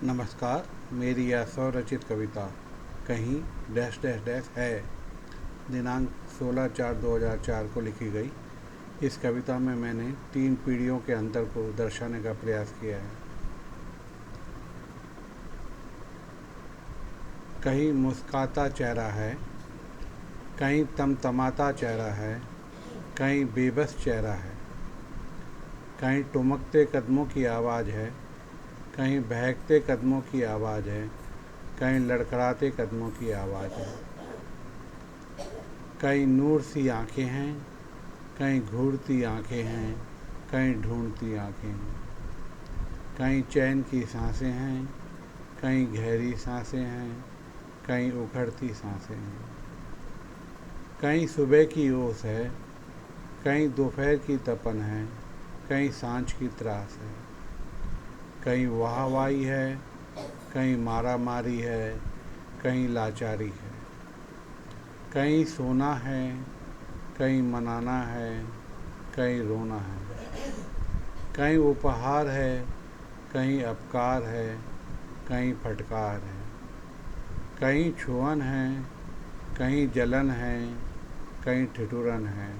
नमस्कार। मेरी यह स्वरचित कविता कहीं डैश डैश डैश है दिनांक 16/4/2004 को लिखी गई। इस कविता में मैंने 3 पीढ़ियों के अंतर को दर्शाने का प्रयास किया है। कहीं मुस्काता चेहरा है, कहीं तमतमाता चेहरा है, कहीं बेबस चेहरा है, कहीं ठुमकते कदमों की आवाज़ है, कहीं बहकते कदमों की आवाज़ है, कहीं लड़खड़ाते कदमों की आवाज़ है। कहीं नूर सी आँखें हैं, कहीं घूरती आँखें हैं, कहीं ढूंढती आँखें हैं। कहीं चैन की सांसें हैं, कहीं गहरी सांसें हैं, कहीं उखड़ती सांसें हैं। कहीं सुबह की ओस है, कहीं दोपहर की तपन है, कहीं सांझ की त्रास है। कहीं वाहवाही है, कहीं मारा मारी है, कहीं लाचारी है। कहीं सोना है, कहीं मनाना है, कहीं रोना है। कहीं उपहार है, कहीं अपकार है, कहीं फटकार है। कहीं छुअन है, कहीं जलन है, कहीं ठिठुरन है।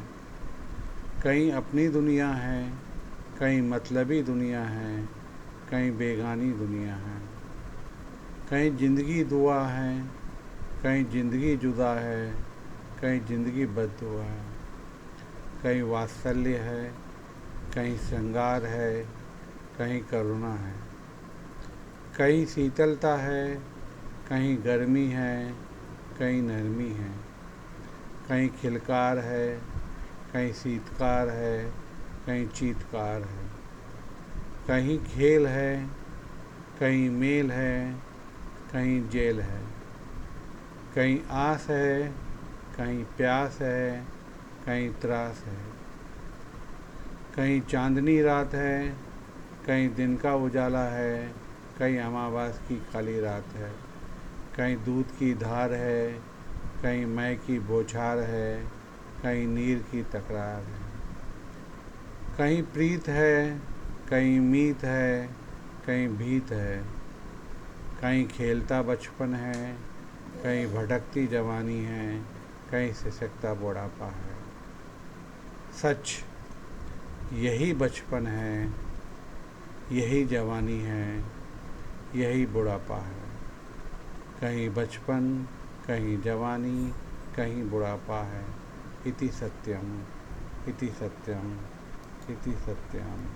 कहीं अपनी दुनिया है, कहीं मतलबी दुनिया है, कहीं बेगानी दुनिया है। कहीं ज़िंदगी दुआ है, कहीं ज़िंदगी जुदा है, कहीं ज़िंदगी बद्दुआ है। कहीं वात्सल्य है, कहीं श्रृंगार है, कहीं करुणा है। कहीं शीतलता है, कहीं गर्मी है, कहीं नरमी है। कहीं खिलकार है, कहीं शीतकार है, कहीं चीत्कार है। कहीं खेल है, कहीं मेल है, कहीं जेल है। कहीं आस है, कहीं प्यास है, कहीं त्रास है। कहीं चांदनी रात है, कहीं दिन का उजाला है, कहीं अमावास की काली रात है। कहीं दूध की धार है, कहीं मई की बौछार है, कहीं नीर की तकरार है। कहीं प्रीत है, कहीं मीत है, कहीं भीत है। कहीं खेलता बचपन है, कहीं भटकती जवानी है, कहीं सिसकता बुढ़ापा है। सच यही बचपन है, यही जवानी है, यही बुढ़ापा है। कहीं बचपन, कहीं जवानी, कहीं बुढ़ापा है। इति सत्यम, इति सत्यम, इति सत्यम।